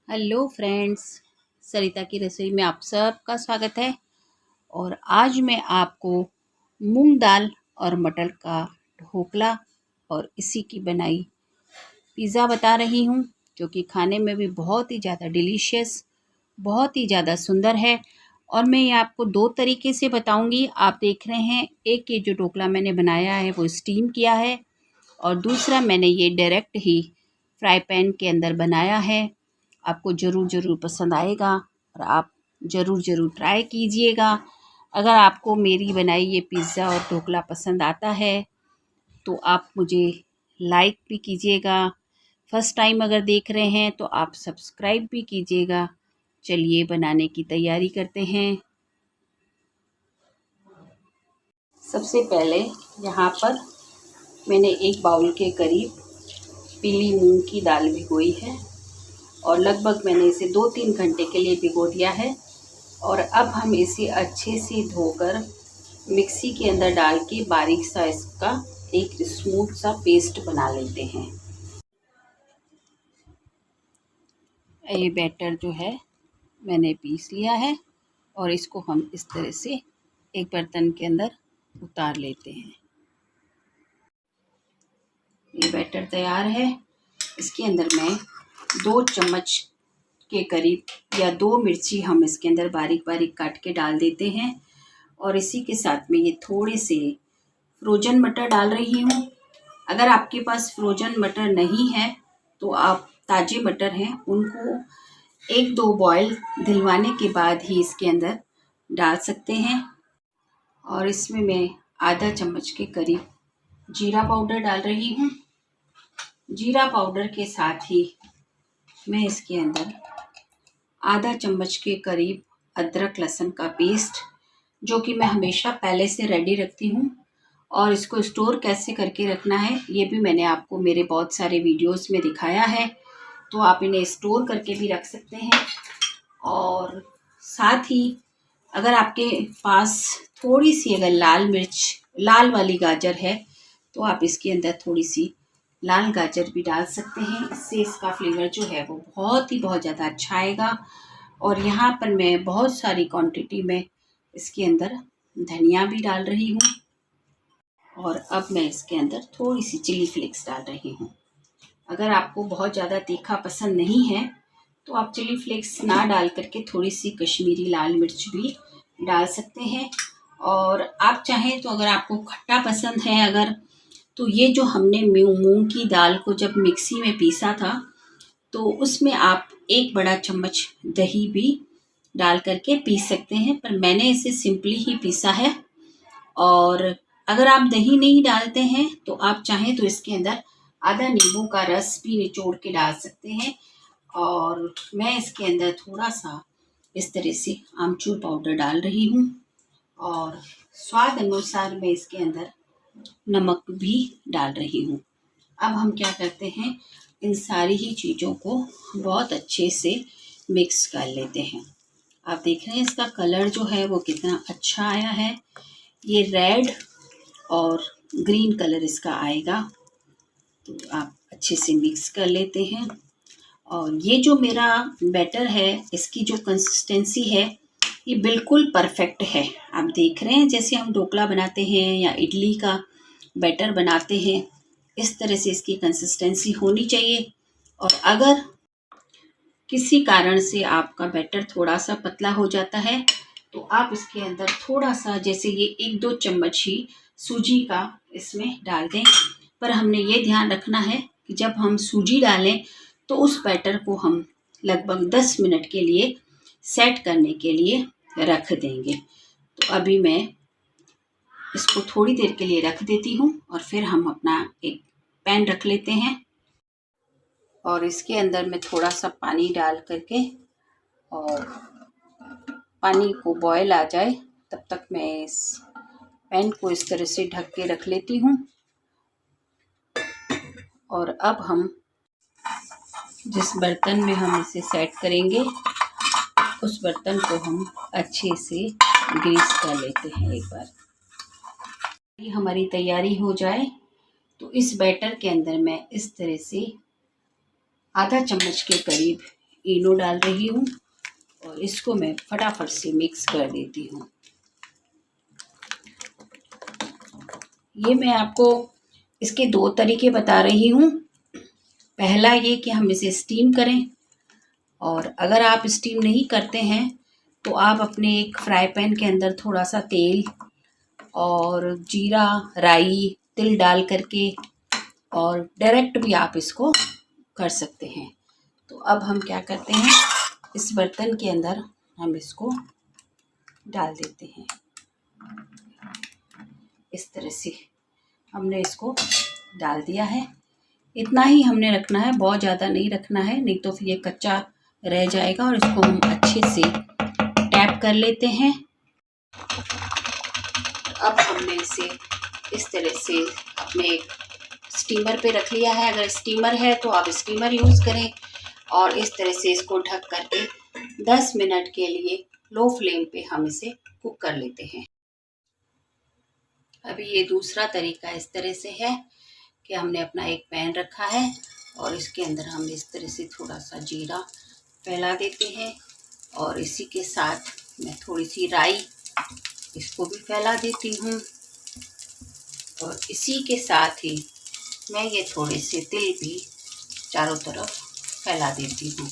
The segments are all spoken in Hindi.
हेलो फ्रेंड्स, सरिता की रसोई में आप सबका स्वागत है। और आज मैं आपको मूंग दाल और मटर का ढोकला और इसी की बनाई पिज़्ज़ा बता रही हूँ, जो कि खाने में भी बहुत ही ज़्यादा डिलीशियस, बहुत ही ज़्यादा सुंदर है। और मैं ये आपको दो तरीके से बताऊँगी। आप देख रहे हैं, एक ये जो ढोकला मैंने बनाया है वो स्टीम किया है, और दूसरा मैंने ये डायरेक्ट ही फ्राई पैन के अंदर बनाया है। आपको ज़रूर पसंद आएगा और आप ज़रूर ट्राई कीजिएगा। अगर आपको मेरी बनाई ये पिज़्ज़ा और ढोकला पसंद आता है तो आप मुझे लाइक भी कीजिएगा। फर्स्ट टाइम अगर देख रहे हैं तो आप सब्सक्राइब भी कीजिएगा। चलिए बनाने की तैयारी करते हैं। सबसे पहले यहाँ पर मैंने एक बाउल के करीब पीली मूंग की दाल भिगोई है और लगभग मैंने इसे 2-3 घंटे के लिए भिगो दिया है। और अब हम इसे अच्छे से धोकर मिक्सी के अंदर डाल के बारीक सा इसका एक स्मूथ सा पेस्ट बना लेते हैं। ये बैटर जो है मैंने पीस लिया है और इसको हम इस तरह से एक बर्तन के अंदर उतार लेते हैं। ये बैटर तैयार है। इसके अंदर मैं 2 चम्मच के करीब या 2 मिर्ची हम इसके अंदर बारीक बारीक काट के डाल देते हैं। और इसी के साथ में ये थोड़े से फ्रोजन मटर डाल रही हूँ। अगर आपके पास फ्रोजन मटर नहीं है तो आप ताज़े मटर हैं उनको 1-2 बॉयल दिलवाने के बाद ही इसके अंदर डाल सकते हैं। और इसमें मैं आधा चम्मच के करीब जीरा पाउडर डाल रही हूँ। जीरा पाउडर के साथ ही मैं इसके अंदर आधा चम्मच के करीब अदरक लहसुन का पेस्ट, जो कि मैं हमेशा पहले से रेडी रखती हूँ। और इसको स्टोर कैसे करके रखना है ये भी मैंने आपको मेरे बहुत सारे वीडियोस में दिखाया है, तो आप इन्हें स्टोर करके भी रख सकते हैं। और साथ ही अगर आपके पास थोड़ी सी अगर लाल वाली गाजर है तो आप इसके अंदर थोड़ी सी लाल गाजर भी डाल सकते हैं। इससे इसका फ्लेवर जो है वो बहुत ज़्यादा अच्छा आएगा। और यहाँ पर मैं बहुत सारी क्वांटिटी में इसके अंदर धनिया भी डाल रही हूँ। और अब मैं इसके अंदर थोड़ी सी चिली फ्लेक्स डाल रही हूँ। अगर आपको बहुत ज़्यादा तीखा पसंद नहीं है तो आप चिली फ्लेक्स ना डाल करके थोड़ी सी कश्मीरी लाल मिर्च भी डाल सकते हैं। और आप चाहें तो अगर आपको खट्टा पसंद है तो ये जो हमने मूंग की दाल को जब मिक्सी में पीसा था तो उसमें आप 1 बड़ा चम्मच दही भी डाल करके पीस सकते हैं, पर मैंने इसे सिंपली ही पीसा है। और अगर आप दही नहीं डालते हैं तो आप चाहें तो इसके अंदर आधा नींबू का रस भी निचोड़ के डाल सकते हैं। और मैं इसके अंदर थोड़ा सा इस तरह से आमचूर पाउडर डाल रही हूँ। और स्वाद अनुसार मैं इसके अंदर नमक भी डाल रही हूँ। अब हम क्या करते हैं, इन सारी ही चीज़ों को बहुत अच्छे से मिक्स कर लेते हैं। आप देख रहे हैं इसका कलर जो है वो कितना अच्छा आया है। ये रेड और ग्रीन कलर इसका आएगा, तो आप अच्छे से मिक्स कर लेते हैं। और ये जो मेरा बैटर है इसकी जो कंसिस्टेंसी है ये बिल्कुल परफेक्ट है। आप देख रहे हैं जैसे हम ढोकला बनाते हैं या इडली का बैटर बनाते हैं, इस तरह से इसकी कंसिस्टेंसी होनी चाहिए। और अगर किसी कारण से आपका बैटर थोड़ा सा पतला हो जाता है तो आप इसके अंदर थोड़ा सा, जैसे ये 1-2 चम्मच ही सूजी का इसमें डाल दें। पर हमने ये ध्यान रखना है कि जब हम सूजी डालें तो उस बैटर को हम लगभग 10 मिनट के लिए सेट करने के लिए रख देंगे। तो अभी मैं इसको थोड़ी देर के लिए रख देती हूँ और फिर हम अपना एक पैन रख लेते हैं। और इसके अंदर मैं थोड़ा सा पानी डाल करके, और पानी को बॉयल आ जाए तब तक मैं इस पैन को इस तरह से ढक के रख लेती हूँ। और अब हम जिस बर्तन में हम इसे सेट करेंगे उस बर्तन को हम अच्छे से ग्रीस कर लेते हैं एक बार। ये हमारी तैयारी हो जाए तो इस बैटर के अंदर मैं इस तरह से आधा चम्मच के करीब इनो डाल रही हूँ और इसको मैं फटाफट से मिक्स कर देती हूँ। ये मैं आपको इसके 2 तरीके बता रही हूँ। पहला ये कि हम इसे स्टीम करें, और अगर आप स्टीम नहीं करते हैं तो आप अपने एक फ्राई पैन के अंदर थोड़ा सा तेल और जीरा, राई, तिल डाल करके और डायरेक्ट भी आप इसको कर सकते हैं। तो अब हम क्या करते हैं, इस बर्तन के अंदर हम इसको डाल देते हैं। इस तरह से हमने इसको डाल दिया है। इतना ही हमने रखना है, बहुत ज़्यादा नहीं रखना है, नहीं तो फिर ये कच्चा रह जाएगा। और इसको हम अच्छे से टैप कर लेते हैं। अब हमने इसे इस तरह से अपने एक स्टीमर पे रख लिया है। अगर स्टीमर है तो आप स्टीमर यूज़ करें, और इस तरह से इसको ढक करके 10 मिनट के लिए लो फ्लेम पे हम इसे कुक कर लेते हैं। अभी ये दूसरा तरीका इस तरह से है कि हमने अपना एक पैन रखा है और इसके अंदर हम इस तरह से थोड़ा सा जीरा फैला देते हैं, और इसी के साथ मैं थोड़ी सी राई इसको भी फैला देती हूँ, और इसी के साथ ही मैं ये थोड़े से तिल भी चारों तरफ फैला देती हूँ,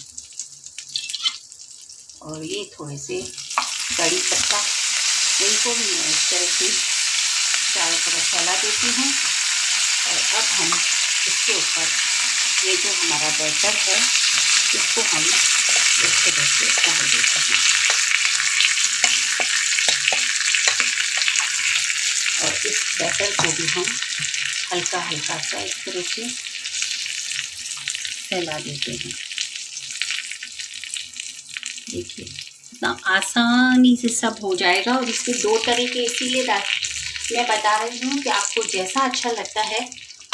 और ये थोड़े से कड़ी पत्ता, इनको भी मैं इस तरह से चारों तरफ फैला देती हूँ। और अब हम इसके ऊपर ये जो हमारा बैटर है इसको हम इस तरह से डाल देते हैं, और इस बैटर को भी हम हल्का हल्का सा इस तरह से फैला देते हैं। देखिए इतना आसानी से सब हो जाएगा। और इसके 2 तरीके इसीलिए मैं बता रही हूँ कि आपको जैसा अच्छा लगता है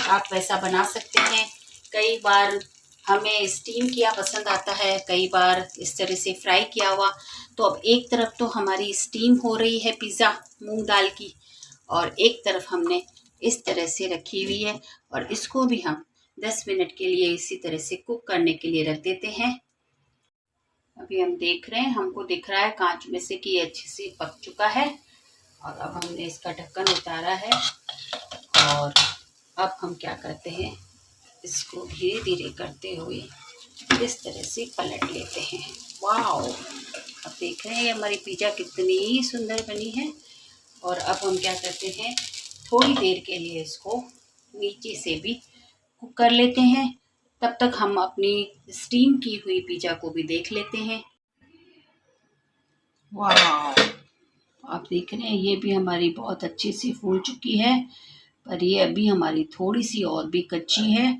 आप वैसा बना सकते हैं। कई बार हमें स्टीम किया पसंद आता है, कई बार इस तरह से फ्राई किया हुआ। तो अब एक तरफ तो हमारी स्टीम हो रही है पिज़्ज़ा मूंग दाल की, और एक तरफ हमने इस तरह से रखी हुई है, और इसको भी हम 10 मिनट के लिए इसी तरह से कुक करने के लिए रख देते हैं। अभी हम देख रहे हैं, हमको दिख रहा है कांच में से कि ये अच्छे से पक चुका है। और अब हमने इसका ढक्कन उतारा है, और अब हम क्या करते हैं, इसको धीरे धीरे करते हुए इस तरह से पलट लेते हैं। वाओ, अब देख रहे हैं हमारी पिज़्ज़ा कितनी सुंदर बनी है। और अब हम क्या करते हैं, थोड़ी देर के लिए इसको नीचे से भी कुक कर लेते हैं। तब तक हम अपनी स्टीम की हुई पिज़्ज़ा को भी देख लेते हैं। वाह, आप देख रहे हैं ये भी हमारी बहुत अच्छी सी फूल चुकी है, पर ये अभी हमारी थोड़ी सी और भी कच्ची है।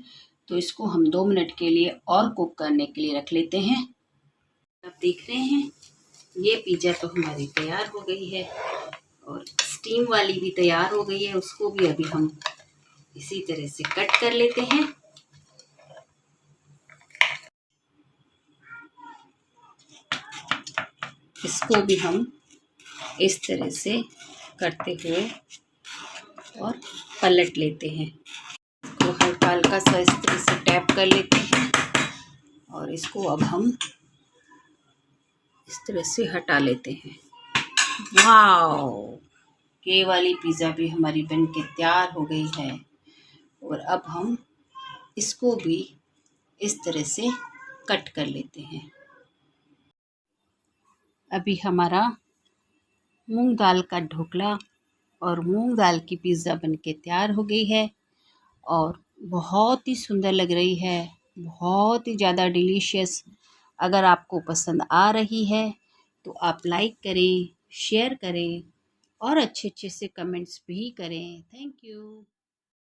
तो इसको हम 2 मिनट के लिए और कुक करने के लिए रख लेते हैं। आप देख रहे हैं ये पिज़्ज़ा तो हमारी तैयार हो गई है, और स्टीम वाली भी तैयार हो गई है। उसको भी अभी हम इसी तरह से कट कर लेते हैं। इसको भी हम इस तरह से करते हुए और पलट लेते हैं। इसको हल्का हल्का सा इस तरह से टैप कर लेते हैं, और इसको अब हम इस तरह से हटा लेते हैं। वाओ, ये वाली पिज़्ज़ा भी हमारी बन के तैयार हो गई है। और अब हम इसको भी इस तरह से कट कर लेते हैं। अभी हमारा मूंग दाल का ढोकला और मूंग दाल की पिज़्ज़ा बनके तैयार हो गई है, और बहुत ही सुंदर लग रही है, बहुत ही ज़्यादा डिलीशियस। अगर आपको पसंद आ रही है तो आप लाइक करें, शेयर करें, और अच्छे अच्छे से कमेंट्स भी करें। Thank you.